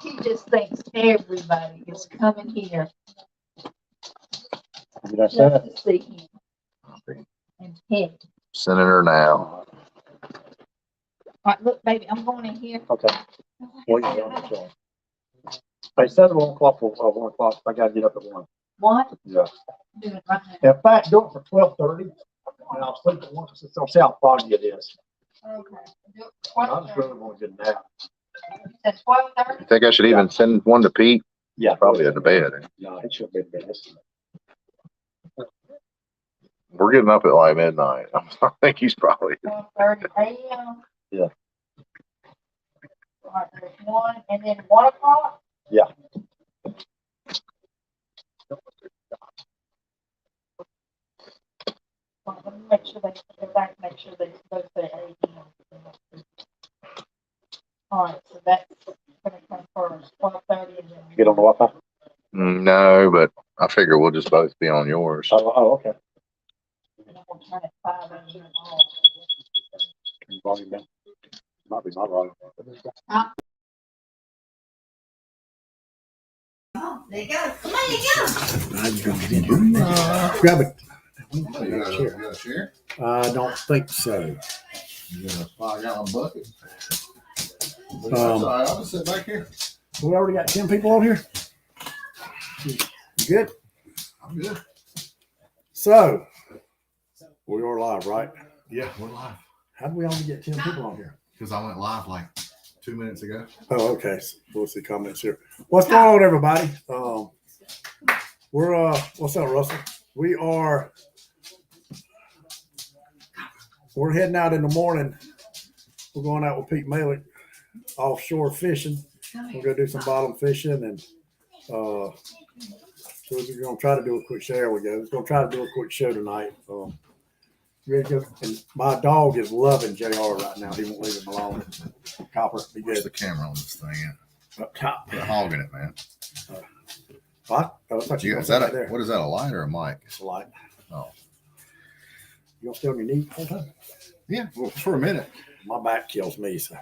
He just thinks everybody is coming here Did I say just it? to see him and pet. Sending her now. All right, look, baby, I'm going in here. Okay. What are you doing? Okay. They said 1 o'clock for 1 o'clock. I gotta get up at 1. What? Yeah. Do it right now. In fact, do it for 12:30. And I'll sleep at 1. I'll see how foggy it is. Okay. Do it I for just really want to get a nap. 12:30. At 12:30? You think I should even send one to Pete? Yeah. Probably in the bed. No, it should be the best. We're getting up at like midnight. I think he's probably. 12:30 a.m. Yeah. All right, there's 1, and then 1 o'clock? Yeah. Well, let me make sure they go back, make sure they both say 8 a.m. All right, so that's gonna come first, 12:30 and then. Get on the Wi-Fi? No, but I figure we'll just both be on yours. Oh, okay. And I'm gonna turn it 5 a.m. off. Volume down. Might be my volume. Oh, there you go. Come on, you go. Grab it. You got a chair? I don't think so. You got a 5-gallon bucket? Um, I'll just sit back here. We already got 10 people on here. You good? I'm good. So, we are live, right? Yeah, we're live. How did we only get 10 people on here? Because I went live like 2 minutes ago. Oh, okay. So we'll see comments here. What's going on, everybody? What's up, Russell? We're heading out in the morning. We're going out with Pete Malick offshore fishing. We're gonna do some bottom fishing, and so we're gonna try to do a quick show. There we go. We're gonna try to do a quick show tonight. Ready to go? And my dog is loving JR right now. He won't leave him alone. Copper, be Where's good. the camera on this thing? Up top. Put a hog in it, man. What? Oh, I thought you were Is that right there. what is that, a light or a mic? It's a light. Oh. You gonna stay on your knee all the time? Yeah, well, for a minute. My back kills me. So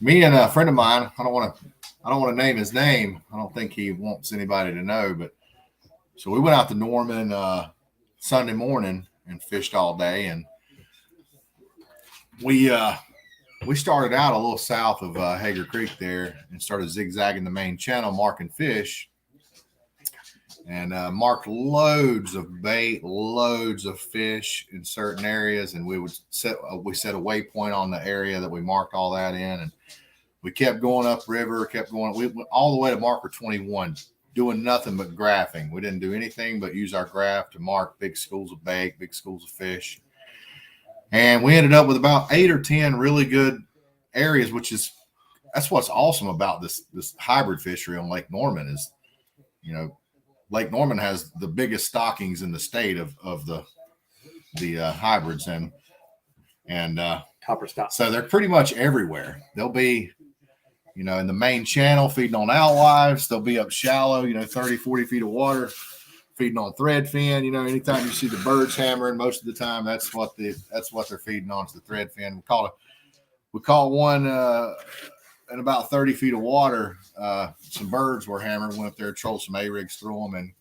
Me and a friend of mine, I don't want to name his name. I don't think he wants anybody to know, but so we went out to Norman Sunday morning and fished all day, and we started out a little south of Hager Creek there and started zigzagging the main channel, marking fish, and marked loads of bait, loads of fish in certain areas, and we set a waypoint on the area that we marked all that in, and we kept going upriver, we went all the way to marker 21, doing nothing but graphing. We didn't do anything but use our graph to mark big schools of bait, big schools of fish. And we ended up with about 8 or 10 really good areas, that's what's awesome about this hybrid fishery on Lake Norman is, Lake Norman has the biggest stockings in the state of the hybrids and copper stop. so they're pretty much everywhere. They'll be, in the main channel feeding on alewives. They'll be up shallow, 30, 40 feet of water feeding on threadfin. Anytime you see the birds hammering, most of the time that's what they're feeding on is the threadfin. We caught one in about 30 feet of water. Some birds were hammering. Went up there, trolled some A-rigs through them, and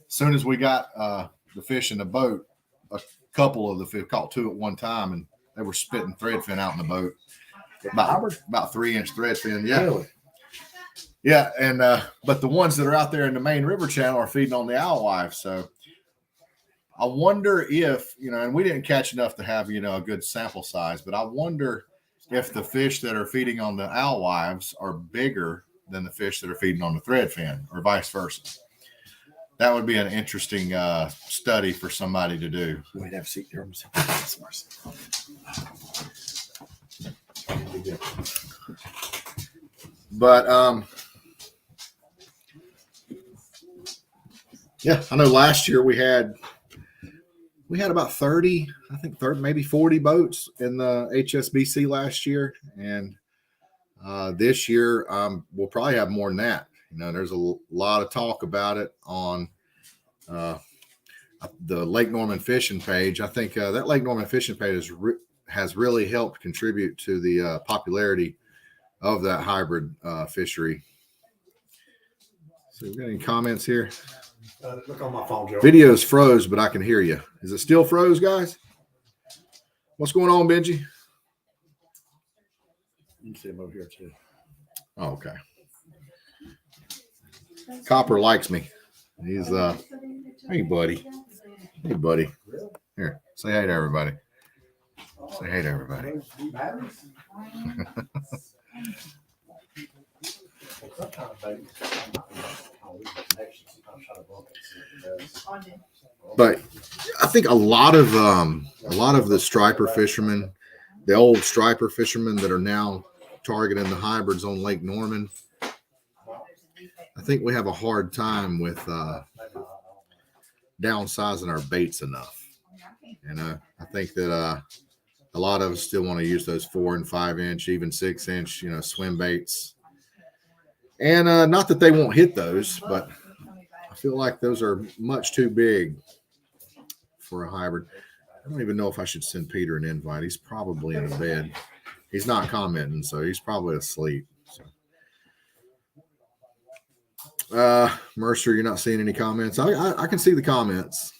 as soon as we got the fish in the boat, a couple of the fish caught 2 at one time, and they were spitting threadfin out in the boat. About 3-inch threadfin, yeah. Really? Yeah, and but the ones that are out there in the main river channel are feeding on the alewives. So I wonder if, and we didn't catch enough to have, a good sample size, but I wonder if the fish that are feeding on the alewives are bigger than the fish that are feeding on the threadfin, or vice versa. That would be an interesting study for somebody to do. We'd have to see there. But yeah, I know last year we had about 30, I think 30, maybe 40 boats in the HSBC last year, and this year we'll probably have more than that. There's a lot of talk about it on the Lake Norman fishing page. I think that Lake Norman fishing page has really helped contribute to the popularity of that hybrid fishery. So, we got any comments here? Look on my phone, Joe. Video's froze, but I can hear you. Is it still froze, guys? What's going on, Benji? You can see him over here too. Oh, okay. Copper likes me. He's hey buddy. Hey buddy. Here, say hey to everybody. Say hey to everybody. But I think a lot of the striper fishermen, the old striper fishermen that are now targeting the hybrids on Lake Norman, I think we have a hard time with downsizing our baits enough. And I think that a lot of us still want to use those 4 and 5 inch, even 6 inch, swim baits. And not that they won't hit those, but I feel like those are much too big for a hybrid. I don't even know if I should send Peter an invite. He's probably in the bed. He's not commenting, so he's probably asleep. So. Mercer, you're not seeing any comments? I can see the comments.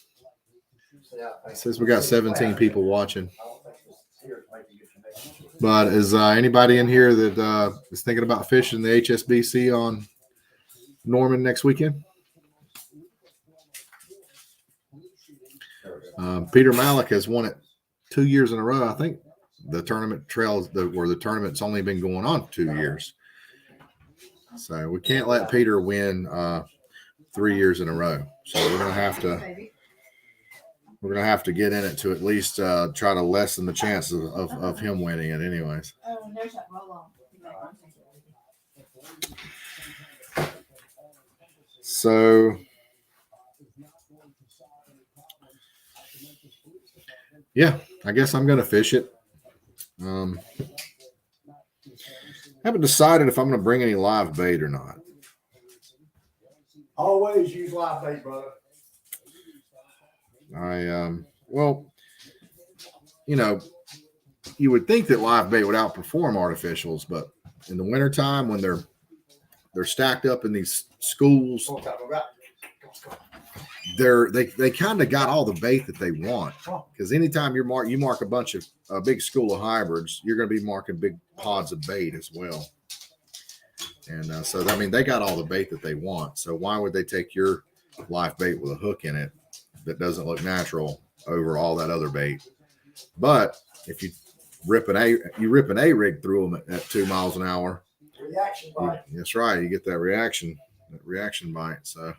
It says we got 17 people watching. But is anybody in here that is thinking about fishing the HSBC on Norman next weekend? Peter Malik has won it 2 years in a row. I think the tournament the tournament's only been going on 2 years. So we can't let Peter win 3 years in a row. So we're gonna have to get in it to at least try to lessen the chances of him winning it anyways. So yeah, I guess I'm gonna fish it. Haven't decided if I'm gonna bring any live bait or not. Always use live bait, brother. Well, you would think that live bait would outperform artificials, but in the wintertime when they're stacked up in these schools, they kind of got all the bait that they want. Because anytime you mark a bunch of a big school of hybrids, you're going to be marking big pods of bait as well. And so they got all the bait that they want. So why would they take your live bait with a hook in it that doesn't look natural over all that other bait? But if you rip an A rig through them at 2 miles an hour, that's right, you get that reaction bite. So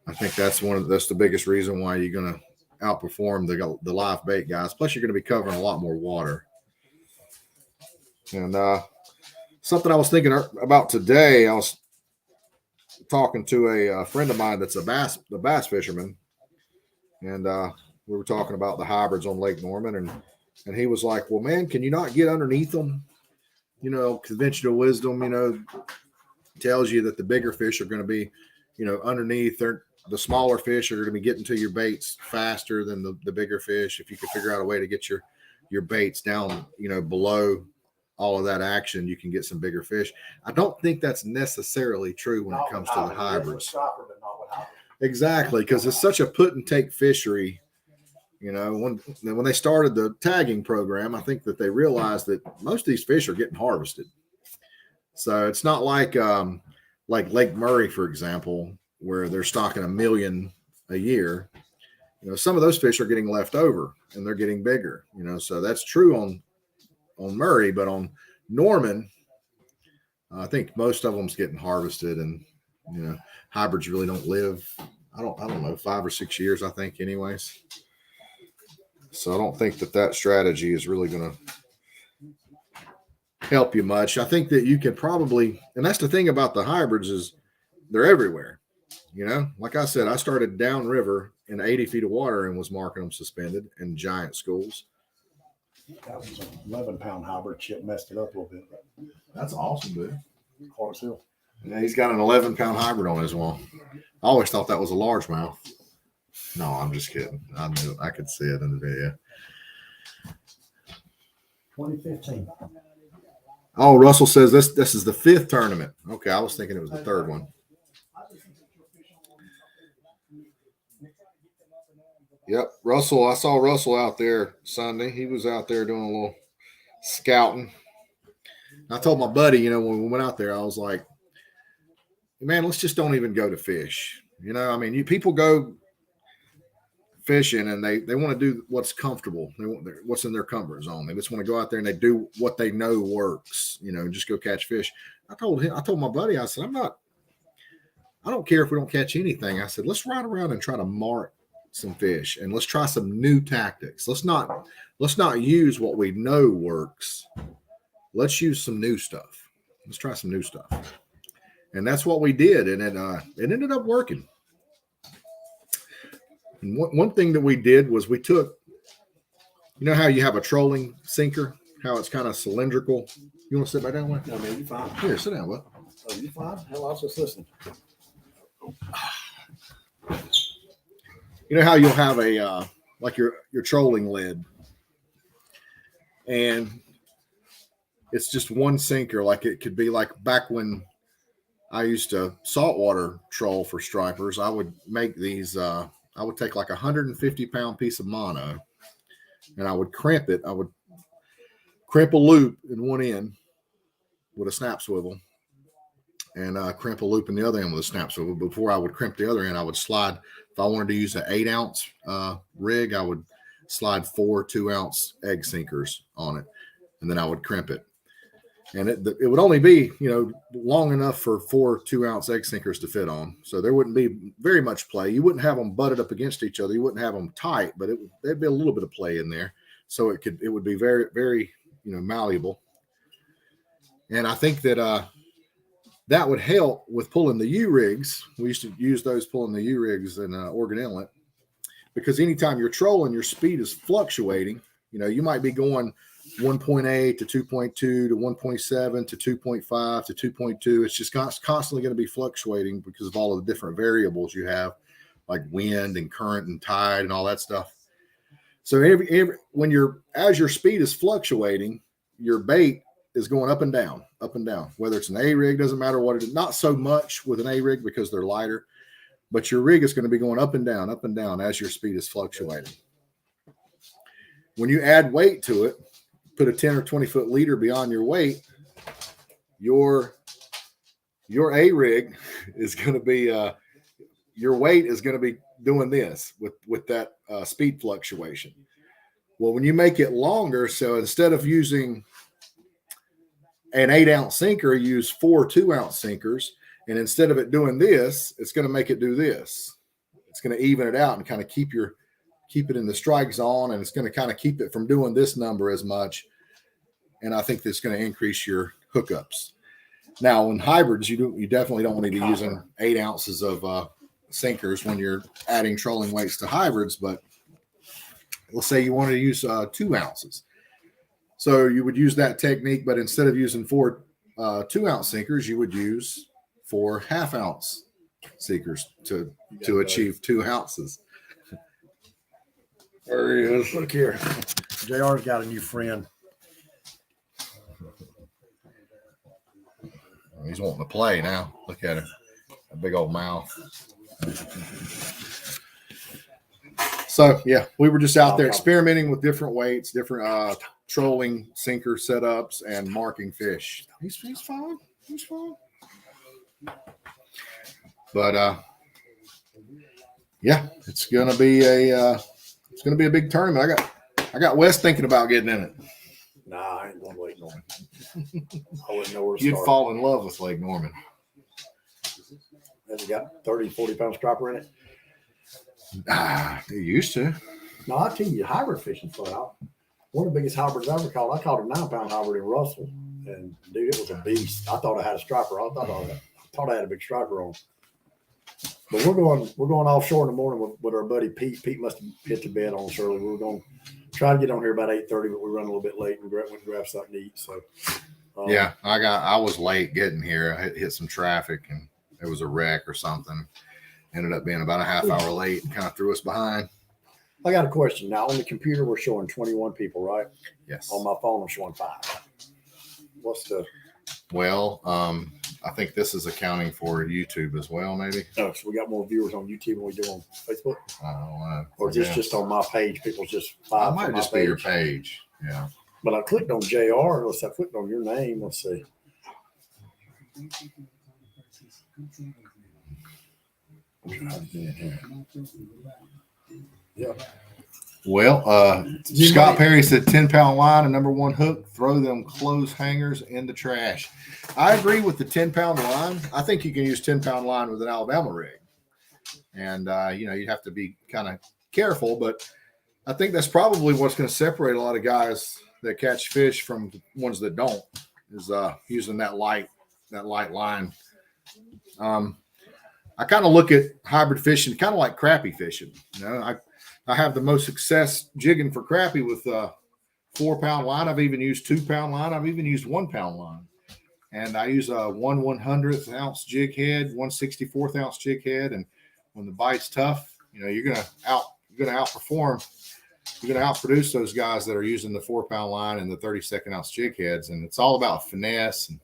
I think that's the biggest reason why you're going to outperform the live bait guys. Plus, you're going to be covering a lot more water. And something I was thinking about today, I was talking to a friend of mine that's a bass fisherman, and we were talking about the hybrids on Lake Norman, and he was like, "Well, man, can you not get underneath them? Conventional wisdom, tells you that the bigger fish are going to be, underneath. The smaller fish are going to be getting to your baits faster than the bigger fish. If you could figure out a way to get your baits down, below all of that action, you can get some bigger fish." I don't think that's necessarily true when it comes to the hybrids. Exactly, because it's such a put and take fishery. When they started the tagging program, I think that they realized that most of these fish are getting harvested. So it's not like Lake Murray, for example, where they're stocking 1 million a year. Some of those fish are getting left over and they're getting bigger. So that's true on Murray, but on Norman, I think most of them's getting harvested, and hybrids really don't live. I don't know, 5 or 6 years, I think, anyways. So I don't think that strategy is really going to help you much. I think that you can probably, and that's the thing about the hybrids, is they're everywhere. Like I said, I started downriver in 80 feet of water and was marking them suspended in giant schools. That was an 11-pound hybrid. Chip messed it up a little bit. That's awesome, dude. Clarks Hill. Yeah, he's got an 11-pound hybrid on his wall. I always thought that was a largemouth. No, I'm just kidding. I knew I could see it in the video. 2015. Oh, Russell says this is the 5th tournament. Okay, I was thinking it was the 3rd one. Yep, Russell. I saw Russell out there Sunday. He was out there doing a little scouting. I told my buddy, when we went out there, I was like, man, let's just don't even go to fish. I mean, people go fishing and they want to do what's comfortable. They want what's in their comfort zone. They just want to go out there and they do what they know works, just go catch fish. I told my buddy, I said, I don't care if we don't catch anything. I said, let's ride around and try to mark some fish and let's try some new tactics. Let's not use what we know works. Let's use some new stuff. Let's try some new stuff. And that's what we did. And it ended up working. And one thing that we did was we took, how you have a trolling sinker, how it's kind of cylindrical. You want to sit back down? No, man, you fine. Here, sit down, bud. Oh, you fine? Hell, I was just listening. You know how you'll have a like your trolling lid, and it's just one sinker. Like it could be like back when I used to saltwater troll for stripers. I would make these. I would take like 150-pound piece of mono, and I would crimp it. I would crimp a loop in one end with a snap swivel, and crimp a loop in the other end with a snap swivel. Before I would crimp the other end, I would slide. If I wanted to use an 8-ounce rig, I would slide 4 2-ounce egg sinkers on it, and then I would crimp it. And it would only be, long enough for 4 2-ounce egg sinkers to fit on. So there wouldn't be very much play. You wouldn't have them butted up against each other. You wouldn't have them tight, but there'd be a little bit of play in there. So it would be very, very, malleable. And I think that that would help with pulling the U-rigs. We used to use those pulling the U-rigs in Oregon Inlet, because anytime you're trolling, your speed is fluctuating. You might be going 1.8 to 2.2 to 1.7 to 2.5 to 2.2. It's just constantly going to be fluctuating because of all of the different variables you have, like wind and current and tide and all that stuff. So as your speed is fluctuating, your bait is going up and down, whether it's an A rig, doesn't matter what it is. Not so much with an A rig because they're lighter, but your rig is going to be going up and down as your speed is fluctuating. When you add weight to it, put a 10 or 20 foot leader beyond your weight, your A rig is going to be, your weight is going to be doing this with that speed fluctuation. Well, when you make it longer, so instead of using an 8-ounce sinker, use 4 2-ounce sinkers. And instead of it doing this, it's going to make it do this. It's going to even it out and kind of keep it in the strike zone. And it's going to kind of keep it from doing this number as much. And I think that's going to increase your hookups. Now, in hybrids, you definitely don't want to be using 8 ounces of sinkers when you're adding trolling weights to hybrids. But let's say you want to use 2 ounces. So you would use that technique, but instead of using 4 2-ounce sinkers, you would use 4 half-ounce sinkers to achieve 2 ounces. There he is. Look here. JR's got a new friend. He's wanting to play now. Look at him. A big old mouth. So, yeah, we were just out there experimenting with different weights, different trolling sinker setups, and marking fish. He's fine. He's fine. But, yeah, it's gonna be a big tournament. I got Wes thinking about getting in it. Nah, I ain't going to Lake Norman. I wouldn't know where to You'd start. fall in love with Lake Norman. Has it got 30, 40-pound striper in it? They used to. No, I tell you, hybrid fishing fun. One of the biggest hybrids I ever caught. I caught a 9-pound hybrid in Russell, and dude, it was a beast. I thought I had a striper. I thought I had a big striper on. But we're going offshore in the morning with our buddy Pete. Pete must have hit the bed on us early. We were going to try to get on here about 8:30, but we run a little bit late and went and grabbed something to eat. So yeah, I was late getting here. I hit some traffic and there was a wreck or something. Ended up being about a half hour late and kind of threw us behind. I got a question. Now on the computer we're showing 21 people, right? Yes. On my phone I'm showing 5. What's the? Well, I think this is accounting for YouTube as well, maybe. Oh, so we got more viewers on YouTube than we do on Facebook, I don't know. or is this just on my page? People's just It five. might just be your page. Yeah. But I clicked on JR. I clicked on your name. Let's see. Yeah. Well, Scott Perry said 10-pound line and number one hook, throw them clothes hangers in the trash. I agree with the 10-pound line. I think you can use 10-pound line with an Alabama rig. And, you'd have to be kind of careful, but I think that's probably what's going to separate a lot of guys that catch fish from the ones that don't, is using that light line. I kind of look at hybrid fishing kind of like crappie fishing. I have the most success jigging for crappie with 4-pound line. I've even used 2-pound line. I've even used 1-pound line. And I use a 1/100th ounce jig head, 1/64th ounce jig head. And when the bite's tough, you're gonna outperform. You're gonna outproduce those guys that are using the 4-pound line and the 32nd ounce jig heads. And it's all about finesse. And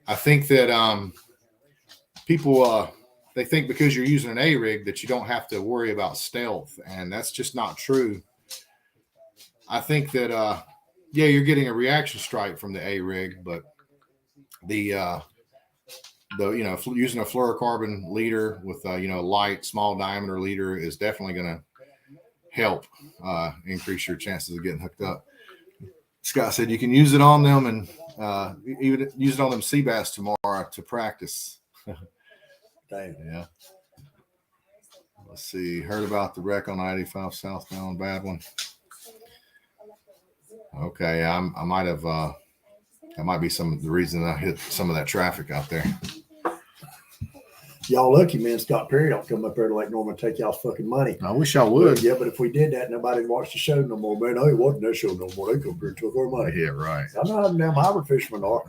I think that people they think because you're using an A rig that you don't have to worry about stealth, and that's just not true. I think that you're getting a reaction strike from the A rig, but the using a fluorocarbon leader with a light small diameter leader is definitely going to help increase your chances of getting hooked up. Scott said you can use it on them and even use it on them sea bass tomorrow to practice. Damn. Yeah. Let's see. Heard about the wreck on 95 southbound. Bad one. Okay. I might have, that might be some of the reason I hit some of that traffic out there. Y'all lucky, man. Scott Perry don't come up there to Lake Norman take y'all's fucking money. I wish I would. Yeah, but if we did that, nobody'd watch the show no more, man. I ain't watching that show no more. They come here and took our money. Yeah, right. I know how them damn hybrid fishermen are.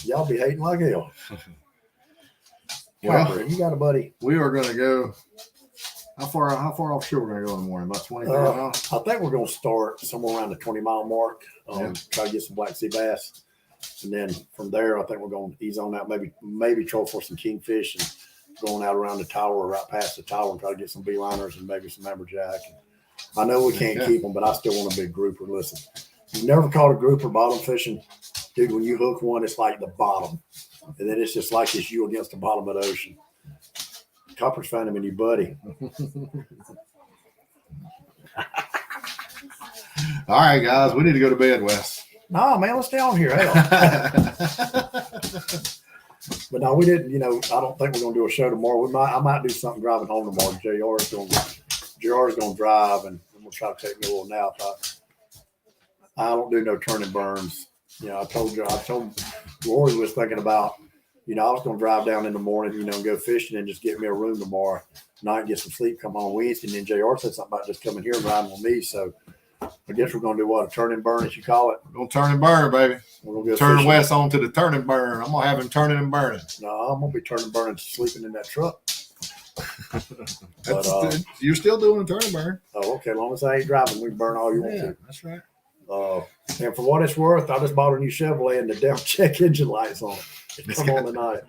Y'all be hating like hell. Well, you got a buddy. We are going to go. How far offshore we're going to go in the morning? About 20 miles? I think we're going to start somewhere around the 20-mile mark. Try to get some black sea bass. And then from there, I think we're going to ease on out, maybe troll for some kingfish and going out around the tower, right past the tower, and try to get some beeliners and maybe some amberjack. I know we can't keep them, but I still want a big grouper. Listen, you never caught a grouper bottom fishing. Dude, when you hook one, it's like the bottom. And then it's just like it's you against the bottom of the ocean. Coppers found him in your buddy. All right, guys, we need to go to bed, Wes. No, man, let's stay on here. Hell. But no, we didn't. I don't think we're gonna do a show tomorrow. I might do something driving home tomorrow. JR's gonna drive, and we'll try to take me a little nap. I don't do no turning burns. I told Lori was thinking about, I was going to drive down in the morning, and go fishing and just get me a room tomorrow night, get some sleep, come home Wednesday. And then JR said something about just coming here and riding with me. So I guess we're going to do what, a turn and burn, as you call it? We're going to turn and burn, baby. We're going to go turn fishing. West on to the turn and burn. I'm going to have him turning and burning. No, I'm going to be turning and burning, sleeping in that truck. You're still doing a turn and burn. Oh, okay. As long as I ain't driving, we can burn all you want to. That's right. And for what it's worth, I just bought a new Chevrolet and the damn check engine lights on it. Come on tonight.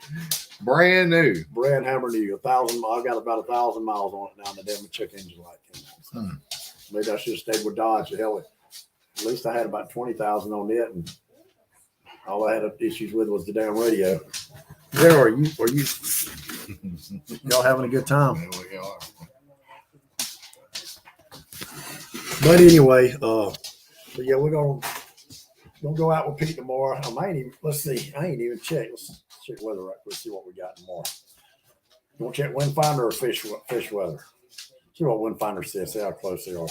Brand new. Brand hammer new. 1,000. I got about 1,000 miles on it now, and the damn check engine light came on. So maybe I should have stayed with Dodge. Hell, at least I had about 20,000 on it, and all I had issues with was the damn radio. There are you? Are you? Y'all having a good time? Yeah, we are. But anyway, but yeah, we're gonna go out with Pete tomorrow. Let's see. I ain't even checked. Let's check weather right quick. See what we got tomorrow. You want to check wind finder or fish weather? See what wind finder says. See how close they are.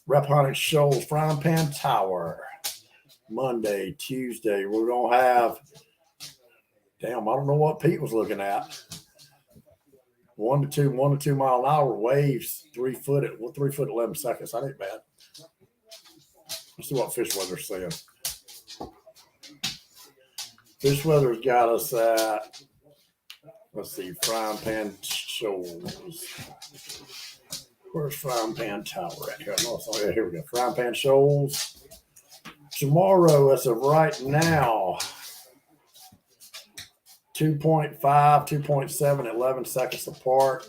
Rappahannock Shoals, Frying Pan Tower. Monday, Tuesday. We're gonna have. Damn, I don't know what Pete was looking at. 1 to 2 mile an hour waves, 3 foot at 11 seconds. That ain't bad. Let's see what fish weather's saying. Fish weather's got us at, let's see, Frying Pan Shoals. Where's Frying Pan Tower at here? No, it's here we go. Frying Pan Shoals, Tomorrow, as of right now, 2.5, 2.7, 11 seconds apart.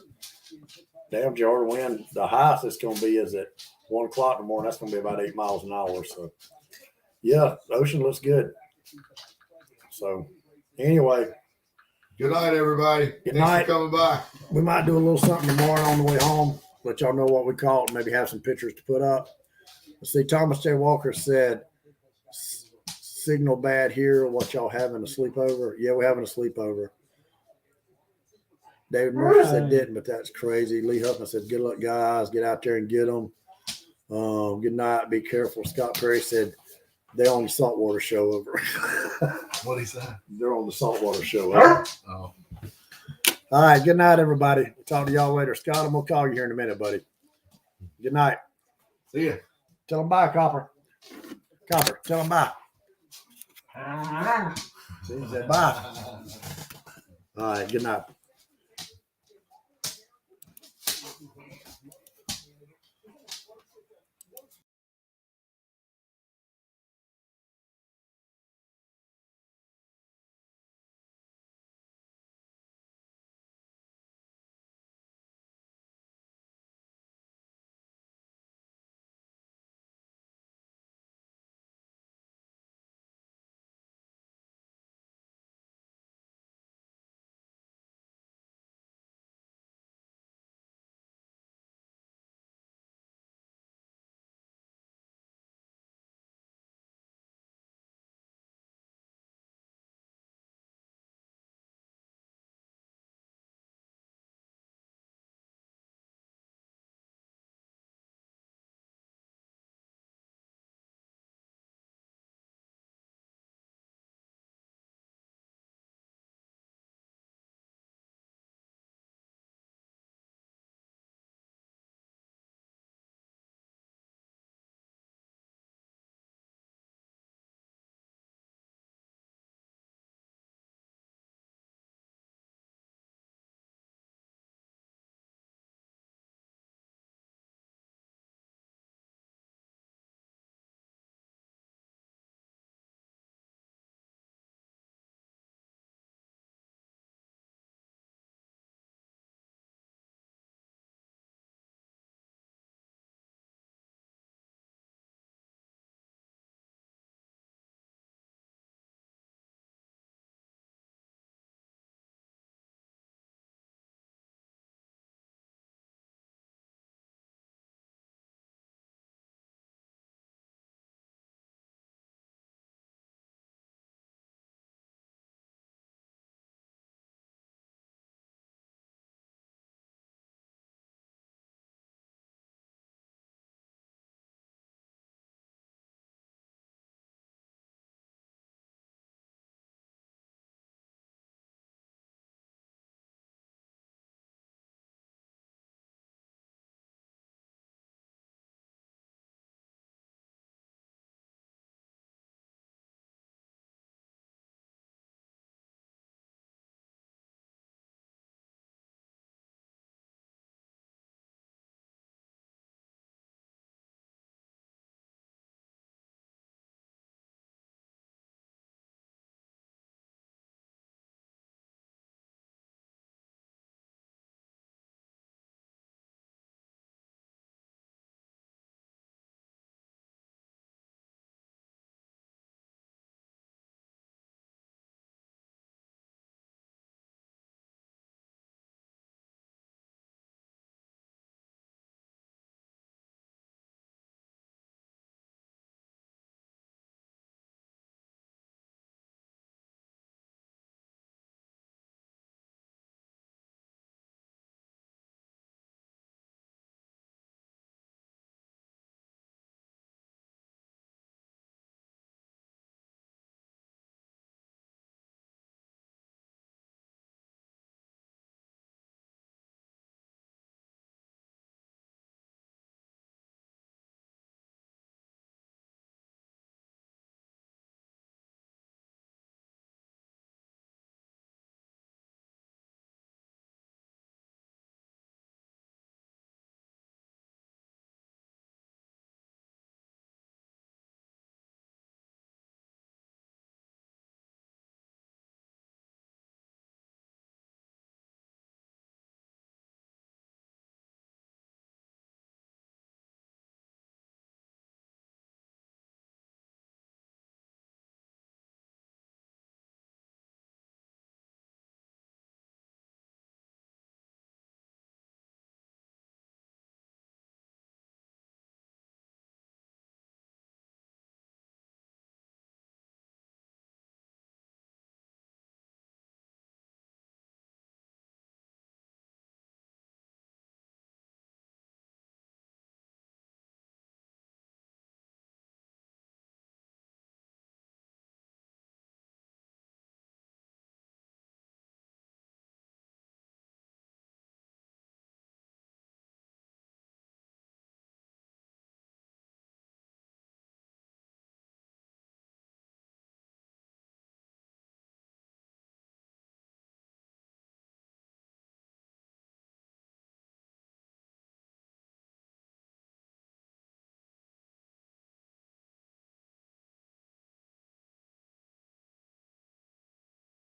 Damn, Jordan, wind. The highest it's going to be is at 1 o'clock in the morning. That's going to be about 8 miles an hour. So, yeah, the ocean looks good. So, anyway. Good night, everybody. Good Thanks night. for coming by. We might do a little something tomorrow on the way home. Let y'all know what we caught. Maybe have some pictures to put up. Let's see, Thomas J. Walker said, signal bad here. What y'all having a sleepover? Yeah, we're having a sleepover. David Murphy said didn't, but that's crazy. Lee Huffman said, good luck, guys. Get out there and get them. Good night. Be careful. Scott Perry said, they're on the saltwater show over. What he said? They're on the saltwater show over. Oh. All right. Good night, everybody. We'll talk to y'all later. Scott, I'm going to call you here in a minute, buddy. Good night. See ya. Tell them bye, Copper. Copper, tell them bye. See, he said bye. All right. Good night.